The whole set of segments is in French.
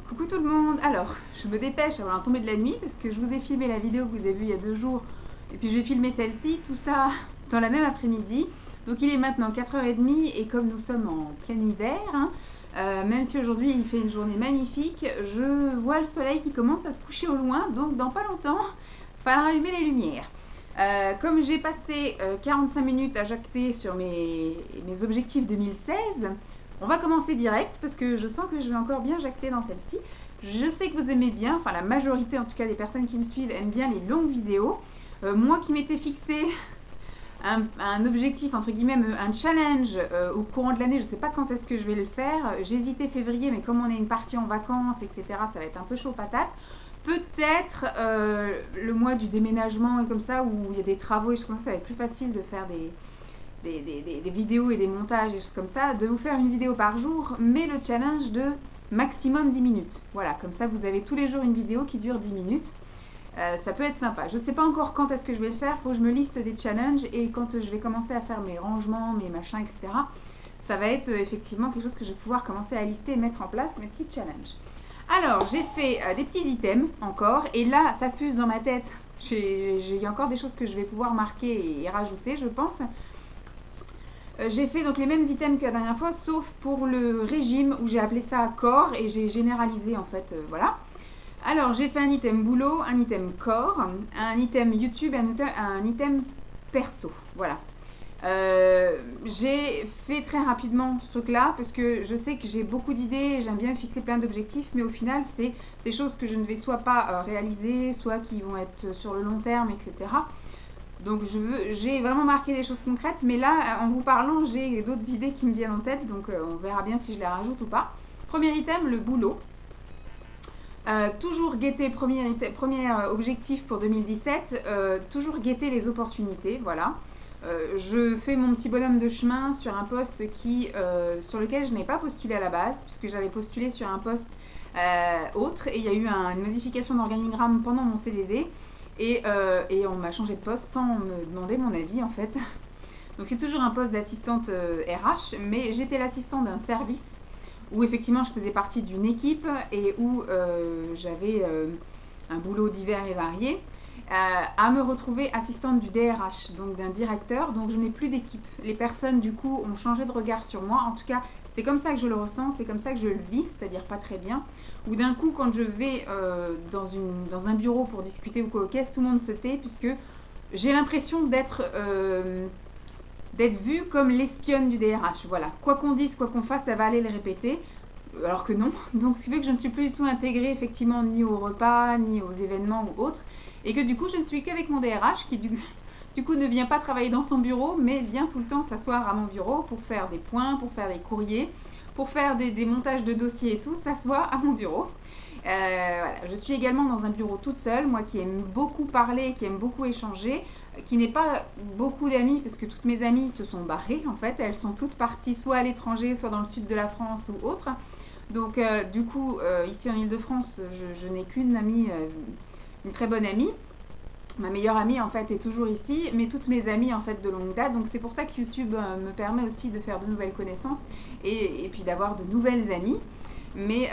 Coucou tout le monde. Alors, je me dépêche avant la tombée de la nuit parce que je vous ai filmé la vidéo que vous avez vue il y a 2 jours et puis je vais filmer celle-ci, tout ça dans la même après-midi. Donc il est maintenant 4h30 et comme nous sommes en plein hiver, même si aujourd'hui il fait une journée magnifique, je vois le soleil qui commence à se coucher au loin, donc dans pas longtemps, il va falloir allumer les lumières. Comme j'ai passé 45 minutes à jacter sur mes objectifs 2016, on va commencer direct parce que je sens que je vais encore bien jacter dans celle-ci. Je sais que vous aimez bien, enfin la majorité en tout cas des personnes qui me suivent aiment bien les longues vidéos. Moi qui m'étais fixé un objectif, entre guillemets, un challenge au courant de l'année, je ne sais pas quand est-ce que je vais le faire. J'hésitais février, mais comme on est une partie en vacances, etc., ça va être un peu chaud patate. Peut-être le mois du déménagement et comme ça, où il y a des travaux et je pense que ça va être plus facile de faire des vidéos et des montages et choses comme ça, de vous faire une vidéo par jour, mais le challenge de maximum 10 minutes. Voilà, comme ça vous avez tous les jours une vidéo qui dure 10 minutes. Ça peut être sympa. Je ne sais pas encore quand est-ce que je vais le faire, il faut que je me liste des challenges et quand je vais commencer à faire mes rangements, mes machins, etc., ça va être effectivement quelque chose que je vais pouvoir commencer à lister et mettre en place, mes petits challenges. Alors, j'ai fait des petits items encore et là, ça fuse dans ma tête. J'ai encore des choses que je vais pouvoir marquer et rajouter, je pense. J'ai fait donc les mêmes items que la dernière fois, sauf pour le régime où j'ai appelé ça corps et j'ai généralisé en fait, voilà. Alors j'ai fait un item boulot, un item corps, un item YouTube et un item perso, voilà. J'ai fait très rapidement ce truc là parce que je sais que j'ai beaucoup d'idées, j'aime bien fixer plein d'objectifs, mais au final c'est des choses que je ne vais soit pas réaliser, soit qui vont être sur le long terme, etc. Donc j'ai vraiment marqué des choses concrètes, mais là, en vous parlant, j'ai d'autres idées qui me viennent en tête, donc on verra bien si je les rajoute ou pas. Premier item, le boulot. Toujours guetter, premier objectif pour 2017, toujours guetter les opportunités, voilà. Je fais mon petit bonhomme de chemin sur un poste sur lequel je n'ai pas postulé à la base, puisque j'avais postulé sur un poste autre, et il y a eu une modification d'organigramme pendant mon CDD, et on m'a changé de poste sans me demander mon avis en fait. Donc c'est toujours un poste d'assistante RH, mais j'étais l'assistante d'un service où effectivement je faisais partie d'une équipe et où j'avais un boulot divers et varié, à me retrouver assistante du DRH, donc d'un directeur, donc je n'ai plus d'équipe. Les personnes du coup ont changé de regard sur moi, en tout cas c'est comme ça que je le ressens, c'est comme ça que je le vis, c'est-à-dire pas très bien. Ou d'un coup quand je vais dans un bureau pour discuter ou quoi aux caisses, tout le monde se tait puisque j'ai l'impression d'être vue comme l'espionne du DRH. Voilà, quoi qu'on dise, quoi qu'on fasse, ça va aller le répéter. Alors que non. Donc, ce qui fait que je ne suis plus du tout intégrée effectivement ni au repas, ni aux événements ou autres. Et que du coup, je ne suis qu'avec mon DRH qui du coup ne vient pas travailler dans son bureau, mais vient tout le temps s'asseoir à mon bureau pour faire des points, pour faire des courriers, pour faire des montages de dossiers et tout, s'assoit à mon bureau. Voilà. Je suis également dans un bureau toute seule, moi qui aime beaucoup parler, qui aime beaucoup échanger, qui n'ai pas beaucoup d'amis parce que toutes mes amies se sont barrées en fait, elles sont toutes parties soit à l'étranger, soit dans le sud de la France ou autre. Donc du coup, ici en Ile-de-France, je n'ai qu'une amie, une très bonne amie. Ma meilleure amie en fait est toujours ici, mais toutes mes amies en fait de longue date. Donc c'est pour ça que YouTube me permet aussi de faire de nouvelles connaissances et puis d'avoir de nouvelles amies. Mais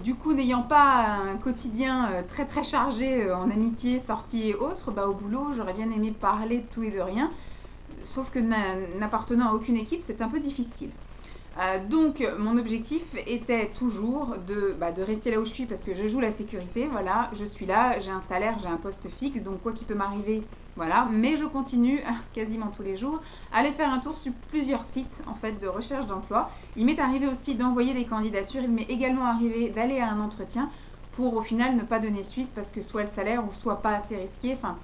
du coup, n'ayant pas un quotidien très très chargé en amitié, sorties et autres, bah, au boulot, j'aurais bien aimé parler de tout et de rien. Sauf que n'appartenant à aucune équipe, c'est un peu difficile. Donc mon objectif était toujours de rester là où je suis parce que je joue la sécurité, voilà, je suis là, j'ai un salaire, j'ai un poste fixe, donc quoi qu'il peut m'arriver, voilà, mais je continue quasiment tous les jours à aller faire un tour sur plusieurs sites en fait de recherche d'emploi. Il m'est arrivé aussi d'envoyer des candidatures, il m'est également arrivé d'aller à un entretien pour au final ne pas donner suite parce que soit le salaire ou soit pas assez risqué, enfin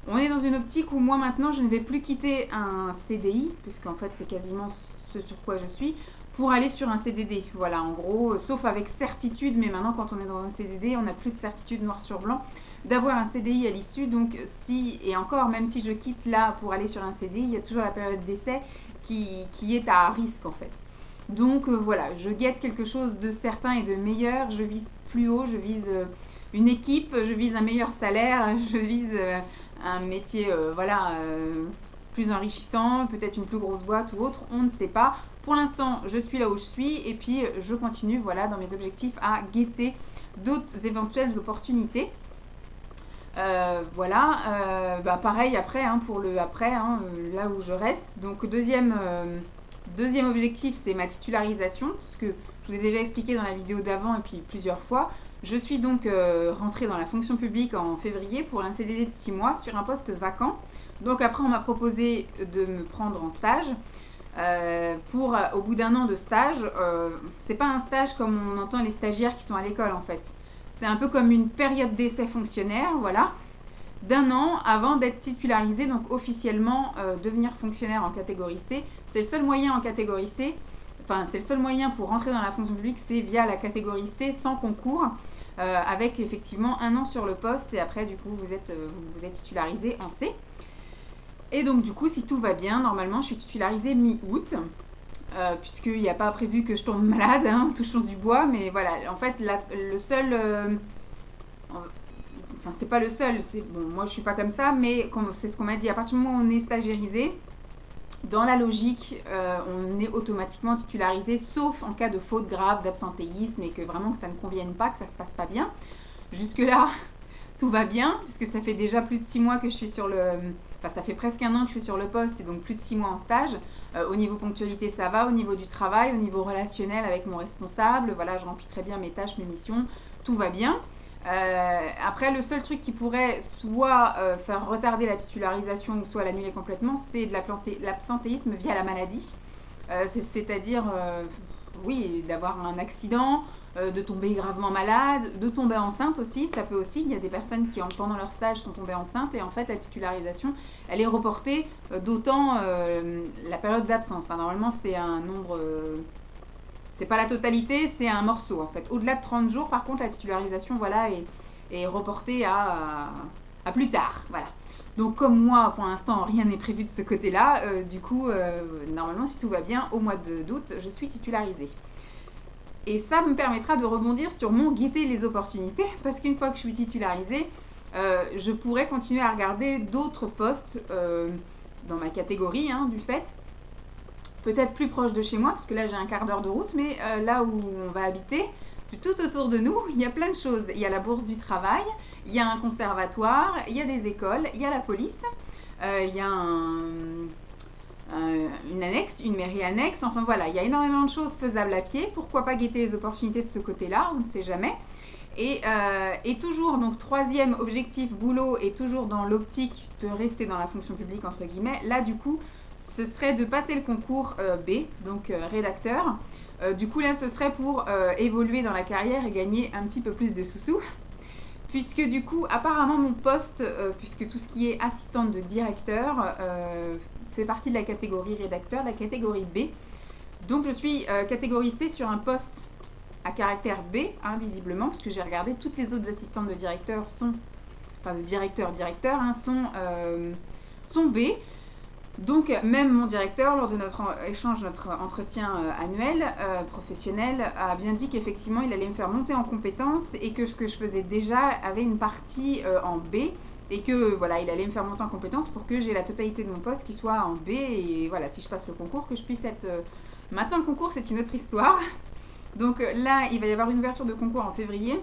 on est dans une optique où moi maintenant je ne vais plus quitter un CDI, puisqu'en fait c'est quasiment ce sur quoi je suis, pour aller sur un CDD. Voilà, en gros, sauf avec certitude, mais maintenant quand on est dans un CDD, on n'a plus de certitude noir sur blanc d'avoir un CDI à l'issue. Donc si, et encore, même si je quitte là pour aller sur un CDI, il y a toujours la période d'essai qui est à risque en fait. Donc voilà, je guette quelque chose de certain et de meilleur, je vise plus haut, je vise une équipe, je vise un meilleur salaire, je vise un métier voilà, plus enrichissant, peut-être une plus grosse boîte ou autre, on ne sait pas, pour l'instant, je suis là où je suis et puis je continue, voilà, dans mes objectifs à guetter d'autres éventuelles opportunités. Voilà, pareil après, hein, pour le après, hein, là où je reste. Donc deuxième objectif, c'est ma titularisation, ce que je vous ai déjà expliqué dans la vidéo d'avant et puis plusieurs fois. Je suis donc rentrée dans la fonction publique en février pour un CDD de 6 mois sur un poste vacant. Donc après, on m'a proposé de me prendre en stage. Au bout d'un an de stage, c'est pas un stage comme on entend les stagiaires qui sont à l'école en fait. C'est un peu comme une période d'essai fonctionnaire, voilà, d'un an avant d'être titularisé, donc officiellement devenir fonctionnaire en catégorie C. C'est le seul moyen en catégorie C, enfin c'est le seul moyen pour rentrer dans la fonction publique, c'est via la catégorie C sans concours, avec effectivement un an sur le poste et après du coup vous êtes titularisé en C. Et donc du coup, si tout va bien, normalement je suis titularisée mi-août. Puisqu'il n'y a pas prévu que je tombe malade, hein, touchons du bois, mais voilà, en fait, le seul, enfin, c'est pas le seul, bon, moi je suis pas comme ça, mais c'est ce qu'on m'a dit, à partir du moment où on est stagiairisé, dans la logique, on est automatiquement titularisé, sauf en cas de faute grave, d'absentéisme, et que vraiment que ça ne convienne pas, que ça se passe pas bien. Jusque-là, tout va bien, puisque ça fait déjà plus de 6 mois que je suis sur le... Enfin, ça fait presque un an que je suis sur le poste et donc plus de 6 mois en stage. Au niveau ponctualité, ça va. Au niveau du travail, au niveau relationnel avec mon responsable, voilà, je remplis très bien mes tâches, mes missions. Tout va bien. Après, le seul truc qui pourrait soit faire retarder la titularisation ou soit l'annuler complètement, c'est de l'absentéisme via la maladie. C'est-à-dire, oui, d'avoir un accident, de tomber gravement malade, de tomber enceinte aussi, ça peut aussi. Il y a des personnes qui, pendant leur stage, sont tombées enceintes et en fait, la titularisation, elle est reportée d'autant la période d'absence. Enfin, normalement, c'est un nombre... c'est pas la totalité, c'est un morceau en fait. Au-delà de 30 jours, par contre, la titularisation, voilà, est reportée à plus tard. Voilà. Donc comme moi, pour l'instant, rien n'est prévu de ce côté-là, du coup, normalement, si tout va bien, au mois d'août, je suis titularisée. Et ça me permettra de rebondir sur mon guetter les opportunités, parce qu'une fois que je suis titularisée, je pourrais continuer à regarder d'autres postes dans ma catégorie, hein, du fait. Peut-être plus proche de chez moi, parce que là j'ai un quart d'heure de route, mais là où on va habiter, tout autour de nous, il y a plein de choses. Il y a la bourse du travail, il y a un conservatoire, il y a des écoles, il y a la police, il y a une annexe, une mairie annexe, enfin voilà, il y a énormément de choses faisables à pied. Pourquoi pas guetter les opportunités de ce côté-là, on ne sait jamais. Et toujours, donc troisième objectif boulot, et toujours dans l'optique de rester dans la fonction publique, entre guillemets, là du coup, ce serait de passer le concours B, donc rédacteur. Du coup là, ce serait pour évoluer dans la carrière et gagner un petit peu plus de sous-sous. Puisque du coup, apparemment mon poste, puisque tout ce qui est assistante de directeur fait partie de la catégorie rédacteur, la catégorie B. Donc je suis catégorisée sur un poste à caractère B, hein, visiblement, parce que j'ai regardé, toutes les autres assistantes de directeur sont, enfin de directeur, hein, sont B. Donc même mon directeur, lors de notre échange, notre entretien annuel professionnel, a bien dit qu'effectivement il allait me faire monter en compétences et que ce que je faisais déjà avait une partie en B et que voilà, il allait me faire monter en compétences pour que j'ai la totalité de mon poste qui soit en B et voilà, si je passe le concours, que je puisse être... Maintenant le concours c'est une autre histoire. Donc là il va y avoir une ouverture de concours en février,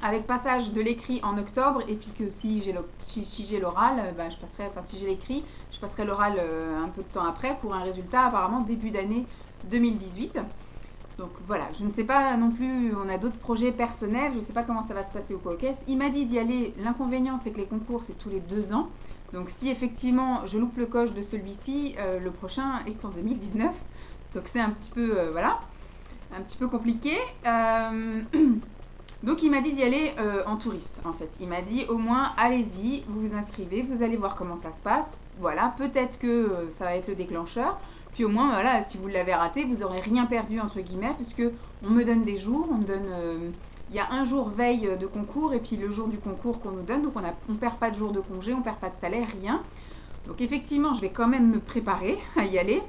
avec passage de l'écrit en octobre, et puis que si j'ai l'oral, bah, je passerai, enfin si j'ai l'écrit, je passerai l'oral un peu de temps après pour un résultat apparemment début d'année 2018. Donc voilà, je ne sais pas non plus, on a d'autres projets personnels, je ne sais pas comment ça va se passer au COCES. Il m'a dit d'y aller, l'inconvénient c'est que les concours c'est tous les 2 ans. Donc si effectivement je loupe le coche de celui-ci, le prochain est en 2019. Donc c'est un petit peu, voilà, un petit peu compliqué. Donc il m'a dit d'y aller en touriste en fait. Il m'a dit au moins allez-y, vous vous inscrivez, vous allez voir comment ça se passe. Voilà, peut-être que ça va être le déclencheur. Puis au moins voilà, si vous l'avez raté, vous n'aurez rien perdu entre guillemets, puisque on me donne des jours, on me donne... il y a un jour veille de concours et puis le jour du concours qu'on nous donne. Donc on ne perd pas de jour de congé, on ne perd pas de salaire, rien. Donc effectivement, je vais quand même me préparer à y aller.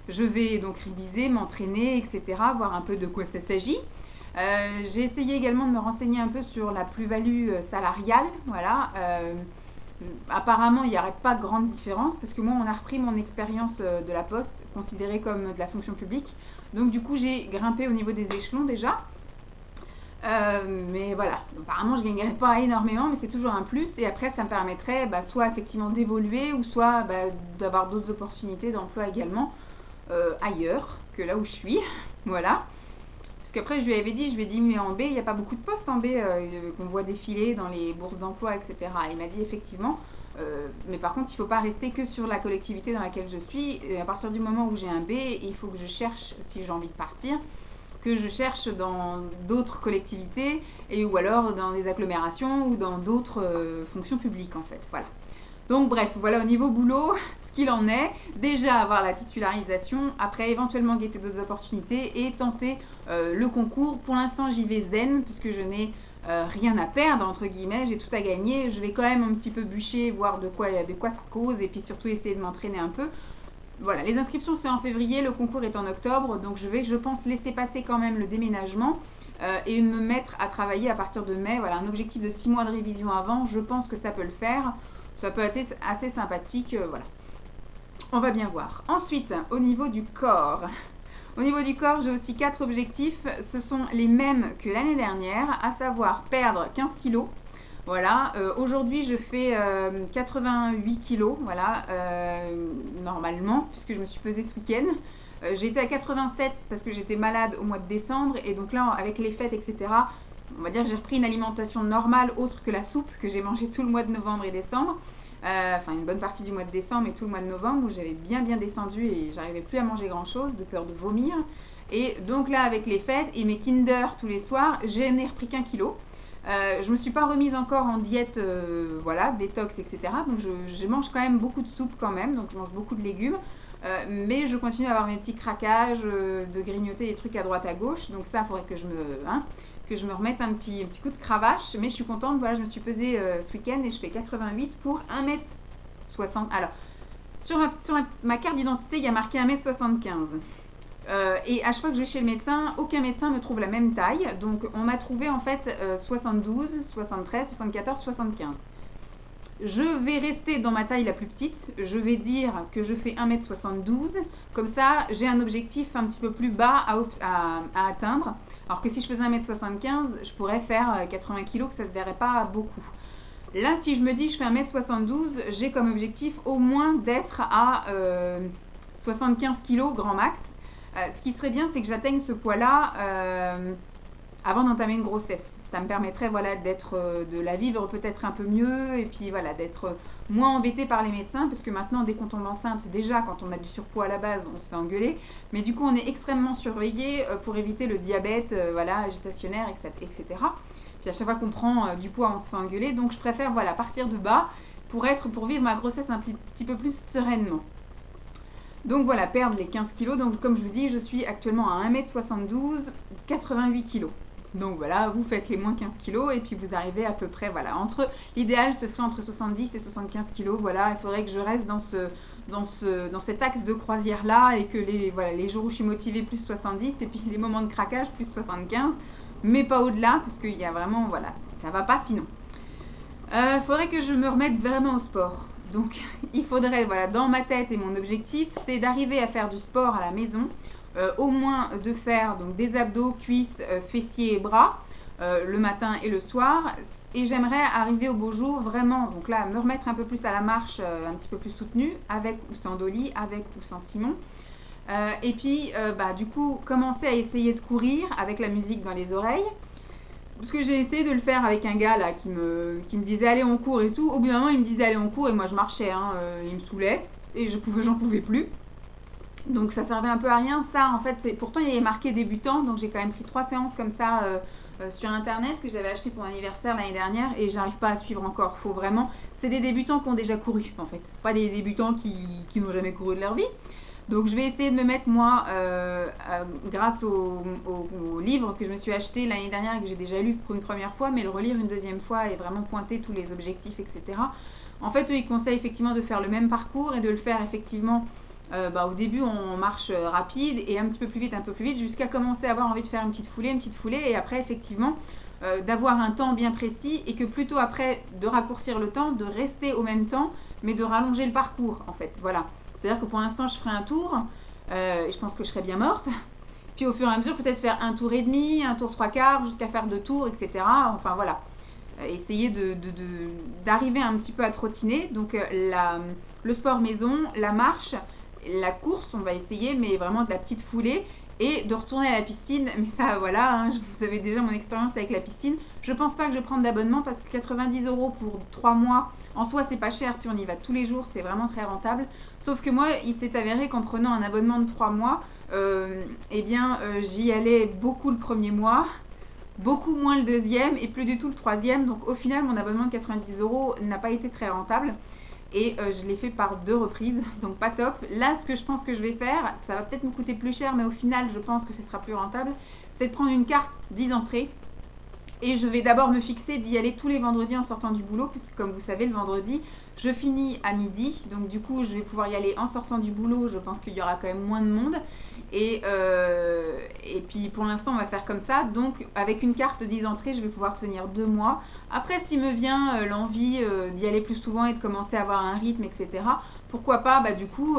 Je vais donc réviser, m'entraîner, etc. Voir un peu de quoi ça s'agit. J'ai essayé également de me renseigner un peu sur la plus-value salariale, voilà, Apparemment, il n'y aurait pas grande différence parce que moi, on a repris mon expérience de la poste, considérée comme de la fonction publique. Donc du coup, j'ai grimpé au niveau des échelons déjà. Mais voilà, apparemment je ne gagnerais pas énormément, mais c'est toujours un plus. Et après, ça me permettrait soit effectivement d'évoluer ou soit d'avoir d'autres opportunités d'emploi également ailleurs que là où je suis. Voilà. Parce qu'après, je lui ai dit, mais en B, il n'y a pas beaucoup de postes en B qu'on voit défiler dans les bourses d'emploi, etc. Et il m'a dit effectivement, mais par contre, il ne faut pas rester que sur la collectivité dans laquelle je suis. Et à partir du moment où j'ai un B, il faut que je cherche, si j'ai envie de partir, que je cherche dans d'autres collectivités et ou alors dans des agglomérations ou dans d'autres fonctions publiques en fait. Voilà. Donc bref, voilà au niveau boulot ce qu'il en est. Déjà avoir la titularisation, après éventuellement guetter d'autres opportunités et tenter le concours. Pour l'instant j'y vais zen puisque je n'ai rien à perdre entre guillemets, j'ai tout à gagner. Je vais quand même un petit peu bûcher, voir de quoi ça cause et puis surtout essayer de m'entraîner un peu. Voilà, les inscriptions c'est en février, le concours est en octobre, donc je vais, je pense, laisser passer quand même le déménagement et me mettre à travailler à partir de mai. Voilà, un objectif de 6 mois de révision avant, je pense que ça peut le faire. Ça peut être assez sympathique, voilà. On va bien voir. Ensuite, au niveau du corps. Au niveau du corps, j'ai aussi 4 objectifs. Ce sont les mêmes que l'année dernière, à savoir perdre 15 kilos. Voilà, aujourd'hui je fais 88 kilos, voilà, normalement, puisque je me suis pesée ce week-end. J'étais à 87 parce que j'étais malade au mois de décembre, et donc là, avec les fêtes, etc., on va dire que j'ai repris une alimentation normale, autre que la soupe que j'ai mangée tout le mois de novembre et décembre. Enfin, une bonne partie du mois de décembre et tout le mois de novembre, où j'avais bien descendu et j'arrivais plus à manger grand-chose, de peur de vomir. Et donc là, avec les fêtes et mes Kinder tous les soirs, je n'ai repris qu'1 kilo. Je me suis pas remise encore en diète, voilà, détox, etc. Donc je mange quand même beaucoup de soupe quand même, donc je mange beaucoup de légumes. Mais je continue à avoir mes petits craquages, de grignoter des trucs à droite à gauche. Donc ça, il faudrait que je me remette un petit coup de cravache. Mais je suis contente, voilà, je me suis pesée ce week-end et je fais 88 pour 1m60. Alors, sur ma carte d'identité, il y a marqué 1m75. Et à chaque fois que je vais chez le médecin, aucun médecin me trouve la même taille. Donc on m'a trouvé en fait 72, 73, 74, 75. Je vais rester dans ma taille la plus petite. Je vais dire que je fais 1m72. Comme ça, j'ai un objectif un petit peu plus bas à atteindre. Alors que si je faisais 1m75, je pourrais faire 80 kg, que ça ne se verrait pas beaucoup. Là, si je me dis que je fais 1m72, j'ai comme objectif au moins d'être à 75 kg grand max. Ce qui serait bien, c'est que j'atteigne ce poids-là avant d'entamer une grossesse. Ça me permettrait, voilà, de la vivre peut-être un peu mieux et puis voilà, d'être moins embêtée par les médecins, parce que maintenant, dès qu'on tombe enceinte, déjà quand on a du surpoids à la base, on se fait engueuler, mais du coup, on est extrêmement surveillé pour éviter le diabète, voilà, gestationnaire, etc. Puis à chaque fois qu'on prend du poids, on se fait engueuler, donc je préfère, voilà, partir de bas pour vivre ma grossesse un petit peu plus sereinement. Donc voilà, perdre les 15 kg. Donc comme je vous dis, je suis actuellement à 1m72, 88 kg. Donc voilà, vous faites les moins 15 kg et puis vous arrivez à peu près, voilà, l'idéal ce serait entre 70 et 75 kg. Voilà, il faudrait que je reste dans cet axe de croisière là et que les jours où je suis motivée plus 70 et puis les moments de craquage plus 75, mais pas au-delà parce qu'il y a vraiment, voilà, ça va pas sinon. Faudrait que je me remette vraiment au sport. Donc il faudrait, voilà, dans ma tête et mon objectif, c'est d'arriver à faire du sport à la maison, au moins de faire donc des abdos, cuisses, fessiers et bras, le matin et le soir. Et j'aimerais arriver au beau jour vraiment, donc là, me remettre un peu plus à la marche, un petit peu plus soutenue, avec ou sans Dolly, avec ou sans Simon. Et puis, du coup, commencer à essayer de courir avec la musique dans les oreilles. Parce que j'ai essayé de le faire avec un gars là qui me disait allez on court et tout. Au bout d'un moment il me disait allez on court et moi je marchais, il me saoulait et j'en pouvais plus. Donc ça servait un peu à rien. Ça en fait pourtant il y avait marqué débutant, donc j'ai quand même pris 3 séances comme ça sur internet que j'avais acheté pour mon anniversaire l'année dernière et j'arrive pas à suivre encore. Faut vraiment, c'est des débutants qui ont déjà couru en fait, pas des débutants qui n'ont jamais couru de leur vie. Donc je vais essayer de me mettre moi, grâce au livre que je me suis acheté l'année dernière et que j'ai déjà lu pour une première fois, mais le relire une deuxième fois et vraiment pointer tous les objectifs, etc. En fait, eux, ils conseillent effectivement de faire le même parcours et de le faire effectivement, au début en marche rapide et un petit peu plus vite, jusqu'à commencer à avoir envie de faire une petite foulée et après effectivement, d'avoir un temps bien précis et que plutôt après de raccourcir le temps, de rester au même temps, mais de rallonger le parcours en fait. Voilà. C'est-à-dire que pour l'instant, je ferai un tour, et je pense que je serai bien morte. Puis au fur et à mesure, peut-être faire un tour et demi, un tour trois quarts, jusqu'à faire 2 tours, etc. Enfin voilà. Essayer d'arriver un petit peu à trottiner. Donc le sport maison, la marche, la course, on va essayer, mais vraiment de la petite foulée. Et de retourner à la piscine, mais ça voilà, hein, vous avez déjà mon expérience avec la piscine. Je pense pas que je vais prendre d'abonnement parce que 90 € pour 3 mois, en soi c'est pas cher si on y va tous les jours, c'est vraiment très rentable. Sauf que moi, il s'est avéré qu'en prenant un abonnement de 3 mois, j'y allais beaucoup le premier mois, beaucoup moins le deuxième et plus du tout le troisième. Donc au final, mon abonnement de 90 € n'a pas été très rentable. Et je l'ai fait par 2 reprises, donc pas top. Là, ce que je pense que je vais faire, ça va peut-être me coûter plus cher, mais au final, je pense que ce sera plus rentable, c'est de prendre une carte 10 entrées. Et je vais d'abord me fixer d'y aller tous les vendredis en sortant du boulot, puisque comme vous savez, le vendredi, je finis à midi. Donc du coup, je vais pouvoir y aller en sortant du boulot. Je pense qu'il y aura quand même moins de monde. Et puis pour l'instant, on va faire comme ça. Donc avec une carte de 10 entrées, je vais pouvoir tenir 2 mois. Après, s'il me vient l'envie d'y aller plus souvent et de commencer à avoir un rythme, etc., pourquoi pas, du coup,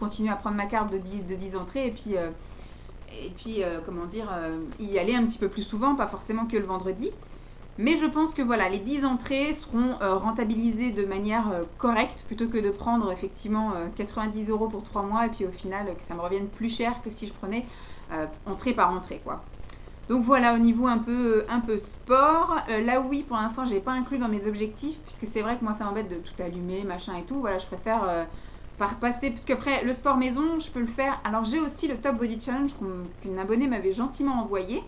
continuer à prendre ma carte de 10 entrées et puis comment dire, y aller un petit peu plus souvent, pas forcément que le vendredi. Mais je pense que voilà, les 10 entrées seront rentabilisées de manière correcte, plutôt que de prendre effectivement 90 € pour 3 mois et puis au final que ça me revienne plus cher que si je prenais entrée par entrée, quoi. Donc voilà, au niveau un peu sport, là oui, pour l'instant, je n'ai pas inclus dans mes objectifs, puisque c'est vrai que moi, ça m'embête de tout allumer, machin et tout. Voilà, je préfère passer, parce qu'après, le sport maison, je peux le faire. Alors, j'ai aussi le Top Body Challenge qu'une abonnée m'avait gentiment envoyé.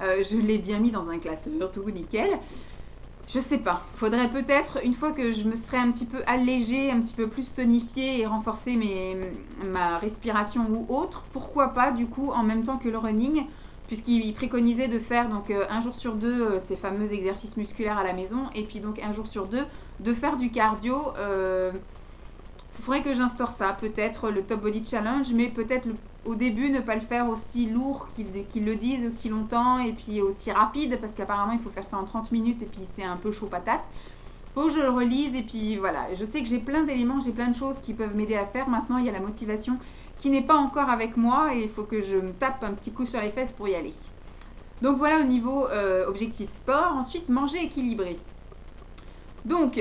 Je l'ai bien mis dans un classeur, tout nickel. Je sais pas, faudrait peut-être, une fois que je me serais un petit peu allégée, un petit peu plus tonifiée et renforcer ma respiration ou autre, pourquoi pas, du coup, en même temps que le running, puisqu'il préconisait de faire donc un jour sur 2 ces fameux exercices musculaires à la maison, et puis donc un jour sur 2 de faire du cardio. Il faudrait que j'instaure ça, peut-être le Top Body Challenge, mais peut-être au début ne pas le faire aussi lourd qu'ils le disent, aussi longtemps et puis aussi rapide, parce qu'apparemment il faut faire ça en 30 minutes et puis c'est un peu chaud patate. Faut que je le relise et puis voilà. Je sais que j'ai plein d'éléments, j'ai plein de choses qui peuvent m'aider à faire. Maintenant il y a la motivation qui n'est pas encore avec moi et il faut que je me tape un petit coup sur les fesses pour y aller. Donc voilà au niveau objectif sport. Ensuite, manger équilibré. Donc,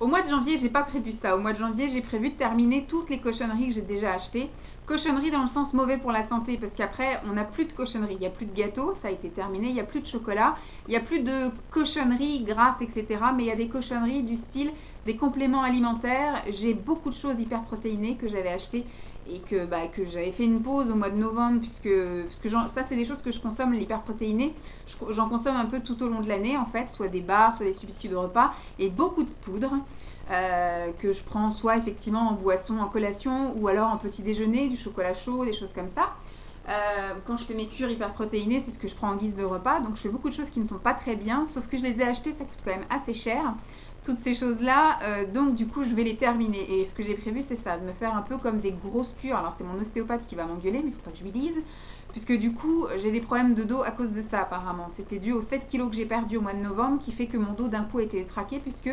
au mois de janvier, j'ai pas prévu ça. Au mois de janvier, j'ai prévu de terminer toutes les cochonneries que j'ai déjà achetées. Cochonneries dans le sens mauvais pour la santé, parce qu'après, on n'a plus de cochonneries. Il n'y a plus de gâteaux, ça a été terminé. Il n'y a plus de chocolat. Il n'y a plus de cochonneries grasses, etc. Mais il y a des cochonneries du style des compléments alimentaires. J'ai beaucoup de choses hyper protéinées que j'avais achetées et que j'avais fait une pause au mois de novembre, puisque ça, c'est des choses que je consomme, l'hyperprotéiné. J'en consomme un peu tout au long de l'année, en fait, soit des bars, soit des substituts de repas, et beaucoup de poudre. Que je prends soit effectivement en boisson, en collation ou alors en petit déjeuner, du chocolat chaud, des choses comme ça. Quand je fais mes cures hyper protéinées, c'est ce que je prends en guise de repas. Donc je fais beaucoup de choses qui ne sont pas très bien, sauf que je les ai achetées, ça coûte quand même assez cher. Toutes ces choses-là, donc du coup je vais les terminer. Et ce que j'ai prévu, c'est ça, de me faire un peu comme des grosses cures. Alors c'est mon ostéopathe qui va m'engueuler, mais il ne faut pas que je lui dise. Puisque du coup, j'ai des problèmes de dos à cause de ça apparemment. C'était dû aux 7 kilos que j'ai perdu au mois de novembre, qui fait que mon dos d'un coup a été traqué, puisque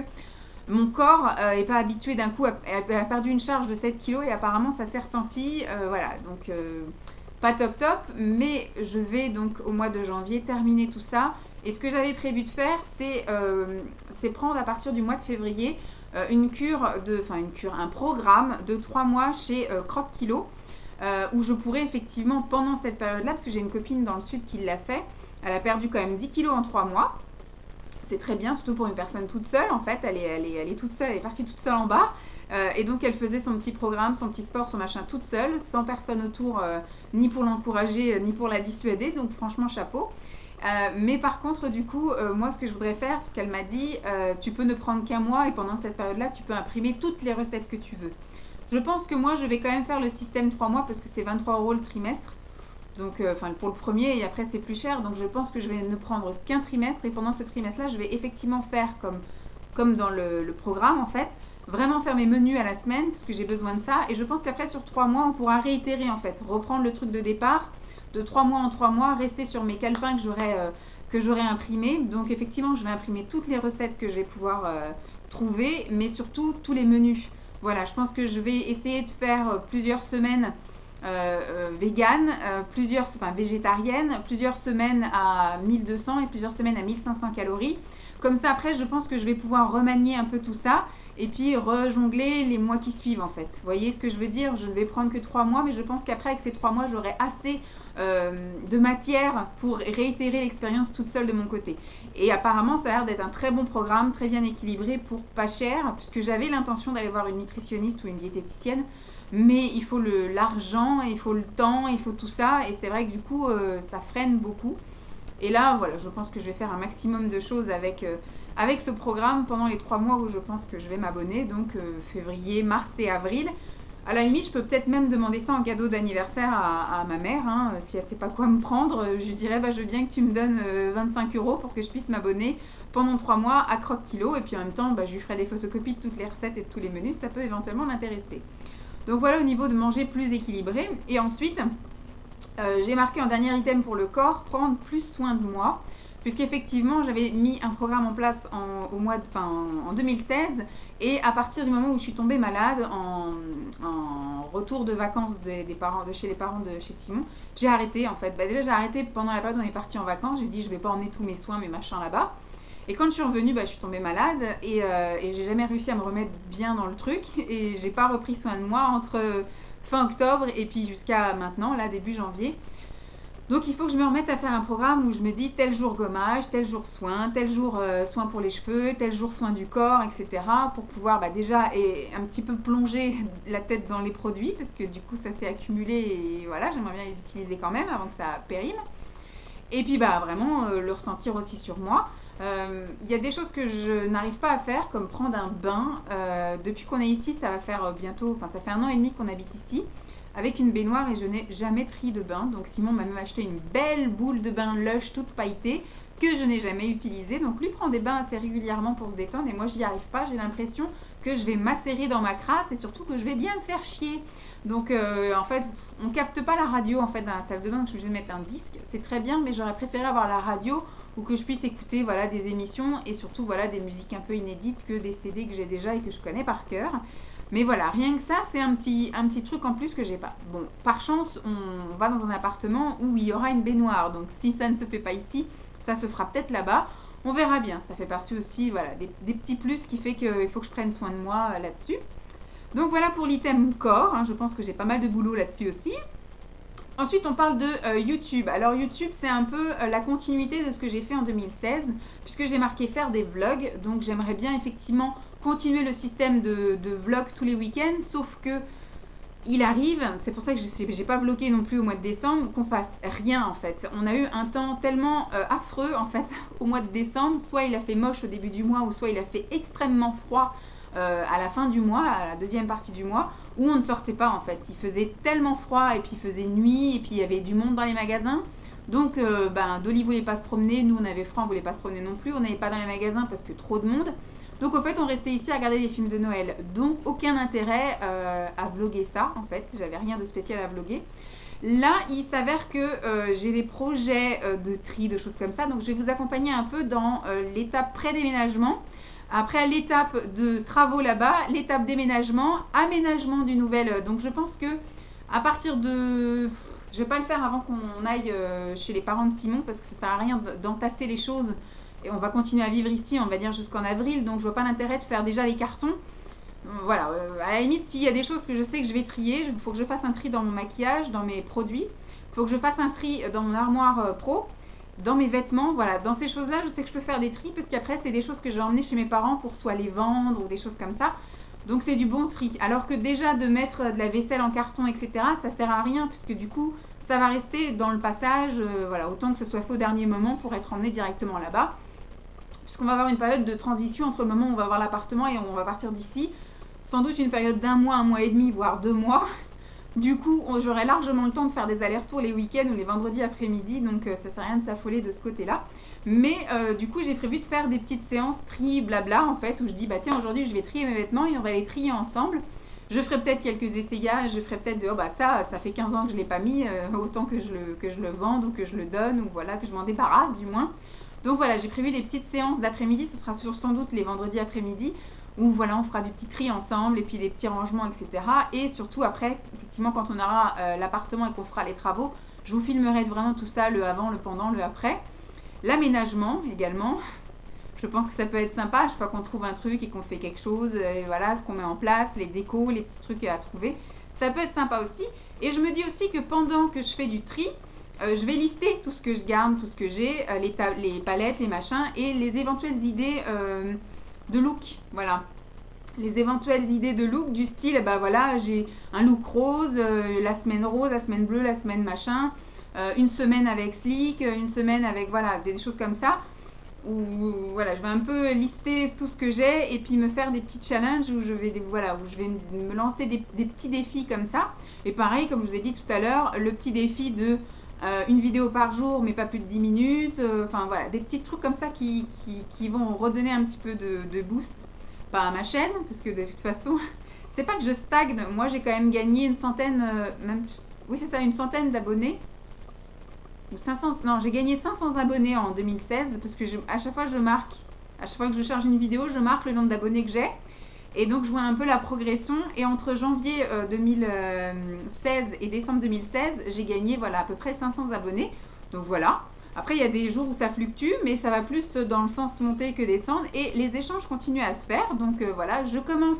mon corps n'est pas habitué d'un coup, a perdu une charge de 7 kilos et apparemment ça s'est ressenti. Voilà, donc pas top top, mais je vais donc au mois de janvier terminer tout ça. Et ce que j'avais prévu de faire, c'est prendre à partir du mois de février un programme de 3 mois chez Croque Kilo, où je pourrais effectivement pendant cette période-là, parce que j'ai une copine dans le sud qui l'a fait, elle a perdu quand même 10 kilos en 3 mois. C'est très bien, surtout pour une personne toute seule. En fait, elle est toute seule, elle est partie toute seule en bas. Et donc, elle faisait son petit programme, son petit sport, son machin toute seule, sans personne autour, ni pour l'encourager, ni pour la dissuader. Donc, franchement, chapeau. Mais par contre, du coup, moi, ce que je voudrais faire, parce qu'elle m'a dit, tu peux ne prendre qu'un mois et pendant cette période-là, tu peux imprimer toutes les recettes que tu veux. Je pense que moi, je vais quand même faire le système 3 mois parce que c'est 23 € le trimestre. Donc, pour le premier, et après c'est plus cher. Donc je pense que je vais ne prendre qu'un trimestre. Et pendant ce trimestre-là, je vais effectivement faire comme dans le programme, en fait. Vraiment faire mes menus à la semaine, parce que j'ai besoin de ça. Et je pense qu'après, sur 3 mois, on pourra réitérer, en fait. Reprendre le truc de départ, de 3 mois en 3 mois, rester sur mes calepins que j'aurai imprimées. Donc effectivement, je vais imprimer toutes les recettes que je vais pouvoir trouver, mais surtout tous les menus. Voilà, je pense que je vais essayer de faire plusieurs semaines vegan, enfin végétarienne, plusieurs semaines à 1200 et plusieurs semaines à 1500 calories. Comme ça, après, je pense que je vais pouvoir remanier un peu tout ça et puis rejongler les mois qui suivent en fait. Vous voyez ce que je veux dire? Je ne vais prendre que 3 mois, mais je pense qu'après, avec ces 3 mois, j'aurai assez de matière pour réitérer l'expérience toute seule de mon côté. Et apparemment, ça a l'air d'être un très bon programme, très bien équilibré pour pas cher, puisque j'avais l'intention d'aller voir une nutritionniste ou une diététicienne, mais il faut l'argent, il faut le temps, il faut tout ça, et c'est vrai que du coup, ça freine beaucoup. Et là, voilà, je pense que je vais faire un maximum de choses avec ce programme pendant les 3 mois où je pense que je vais m'abonner, donc février, mars et avril. À la limite, je peux peut-être même demander ça en cadeau d'anniversaire à ma mère, hein, si elle ne sait pas quoi me prendre. Je lui dirais, bah, je veux bien que tu me donnes 25 € pour que je puisse m'abonner pendant 3 mois à Croque Kilo. Et puis en même temps, bah, je lui ferai des photocopies de toutes les recettes et de tous les menus, ça peut éventuellement l'intéresser. Donc voilà au niveau de manger plus équilibré. Et ensuite, j'ai marqué en dernier item pour le corps, prendre plus soin de moi. Puisqu'effectivement, j'avais mis un programme en place en 2016. Et à partir du moment où je suis tombée malade, en retour de vacances de chez les parents de chez Simon, j'ai arrêté en fait. Bah, déjà, j'ai arrêté pendant la période où on est parti en vacances. J'ai dit, je vais pas emmener tous mes soins, mes machins là-bas. Et quand je suis revenue, bah, je suis tombée malade et j'ai jamais réussi à me remettre bien dans le truc. Et j'ai pas repris soin de moi entre fin octobre et puis jusqu'à maintenant, là, début janvier. Donc il faut que je me remette à faire un programme où je me dis tel jour gommage, tel jour tel jour soin pour les cheveux, tel jour soin du corps, etc. Pour pouvoir déjà un petit peu plonger la tête dans les produits parce que du coup ça s'est accumulé et voilà, j'aimerais bien les utiliser quand même avant que ça périme. Et puis vraiment le ressentir aussi sur moi. Il y a des choses que je n'arrive pas à faire comme prendre un bain. Depuis qu'on est ici, ça va faire bientôt, enfin ça fait 1 an et demi qu'on habite ici, avec une baignoire et je n'ai jamais pris de bain. Donc Simon m'a même acheté une belle boule de bain Lush toute pailletée que je n'ai jamais utilisée. Donc lui prend des bains assez régulièrement pour se détendre et moi je n'y arrive pas. J'ai l'impression que je vais macérer dans ma crasse et surtout que je vais bien me faire chier. Donc en fait on capte pas la radio en fait dans la salle de bain, donc je suis obligée de mettre un disque. C'est très bien mais j'aurais préféré avoir la radio ou que je puisse écouter voilà, des émissions et surtout voilà, des musiques un peu inédites que des CD que j'ai déjà et que je connais par cœur. Mais voilà, rien que ça, c'est un petit truc en plus que j'ai pas. Bon, par chance, on va dans un appartement où il y aura une baignoire. Donc si ça ne se fait pas ici, ça se fera peut-être là-bas. On verra bien. Ça fait partie aussi voilà, des petits plus qui fait qu'il faut que je prenne soin de moi là-dessus. Donc voilà pour l'item corps. Hein, je pense que j'ai pas mal de boulot là-dessus aussi. Ensuite, on parle de YouTube. Alors YouTube, c'est un peu la continuité de ce que j'ai fait en 2016, puisque j'ai marqué faire des vlogs. Donc j'aimerais bien effectivement continuer le système de vlog tous les week-ends, sauf que il arrive, c'est pour ça que j'ai pas vlogué non plus au mois de décembre, qu'on fasse rien en fait. On a eu un temps tellement affreux en fait au mois de décembre, soit il a fait moche au début du mois, ou soit il a fait extrêmement froid à la fin du mois, à la deuxième partie du mois, où on ne sortait pas en fait. Il faisait tellement froid et puis il faisait nuit et puis il y avait du monde dans les magasins. Donc Dolly voulait pas se promener, nous on avait froid, on voulait pas se promener non plus, on n'allait pas dans les magasins parce que trop de monde. Donc au fait on restait ici à regarder des films de Noël. Donc aucun intérêt à vlogger ça en fait, j'avais rien de spécial à vlogger. Là il s'avère que j'ai des projets de tri, de choses comme ça. Donc je vais vous accompagner un peu dans l'étape pré-déménagement. Après l'étape de travaux là-bas, l'étape déménagement, aménagement du nouvel. Donc je pense que à partir de... Je ne vais pas le faire avant qu'on aille chez les parents de Simon parce que ça ne sert à rien d'entasser les choses. Et on va continuer à vivre ici, on va dire jusqu'en avril. Donc je vois pas l'intérêt de faire déjà les cartons. Voilà, à la limite, s'il y a des choses que je sais que je vais trier, il faut que je fasse un tri dans mon maquillage, dans mes produits. Il faut que je fasse un tri dans mon armoire pro. Dans mes vêtements, voilà, dans ces choses-là, je sais que je peux faire des tris parce qu'après, c'est des choses que j'ai emmenées chez mes parents pour soit les vendre ou des choses comme ça. Donc, c'est du bon tri. Alors que déjà, de mettre de la vaisselle en carton, etc., ça sert à rien puisque du coup, ça va rester dans le passage, voilà, autant que ce soit fait au dernier moment pour être emmené directement là-bas. Puisqu'on va avoir une période de transition entre le moment où on va avoir l'appartement et on va partir d'ici. Sans doute une période d'1 mois, 1 mois et demi, voire 2 mois. Du coup, j'aurai largement le temps de faire des allers-retours les week-ends ou les vendredis après-midi, donc ça ne sert à rien de s'affoler de ce côté-là. Mais du coup, j'ai prévu de faire des petites séances tri blabla en fait, où je dis bah tiens, aujourd'hui je vais trier mes vêtements et on va les trier ensemble. Je ferai peut-être quelques essayages, je ferai peut-être de ça fait 15 ans que je ne l'ai pas mis, autant que je le vende ou que je le donne ou voilà, que je m'en débarrasse du moins. Donc voilà, j'ai prévu des petites séances d'après-midi, ce sera sans doute les vendredis après-midi, où voilà, on fera du petit tri ensemble et puis des petits rangements, etc. Et surtout après, effectivement, quand on aura l'appartement et qu'on fera les travaux, je vous filmerai vraiment tout ça, le avant, le pendant, le après. L'aménagement également, je pense que ça peut être sympa, chaque fois qu'on trouve un truc et qu'on fait quelque chose, et voilà, ce qu'on met en place, les décos, les petits trucs à trouver, ça peut être sympa aussi. Et je me dis aussi que pendant que je fais du tri, je vais lister tout ce que je garde, tout ce que j'ai, les palettes, les machins et les éventuelles idées de look, voilà. Les éventuelles idées de look du style, bah voilà, j'ai un look rose, la semaine rose, la semaine bleue, la semaine machin, une semaine avec sleek, une semaine avec, voilà, des choses comme ça. Où voilà, je vais un peu lister tout ce que j'ai et puis me faire des petits challenges où je vais, voilà, où je vais me lancer des petits défis comme ça. Et pareil, comme je vous ai dit tout à l'heure, le petit défi de une vidéo par jour mais pas plus de 10 minutes. Enfin voilà, des petits trucs comme ça qui vont redonner un petit peu de boost, pas à ma chaîne, parce que de toute façon, c'est pas que je stagne. Moi, j'ai quand même gagné une centaine, même, oui c'est ça, une centaine d'abonnés. 500, non, j'ai gagné 500 abonnés en 2016 parce que à chaque fois je marque, à chaque fois que je charge une vidéo, je marque le nombre d'abonnés que j'ai. Et donc je vois un peu la progression. Et entre janvier 2016 et décembre 2016, j'ai gagné voilà, à peu près 500 abonnés. Donc voilà. Après, il y a des jours où ça fluctue, mais ça va plus dans le sens monter que descendre. Et les échanges continuent à se faire. Donc voilà, je commence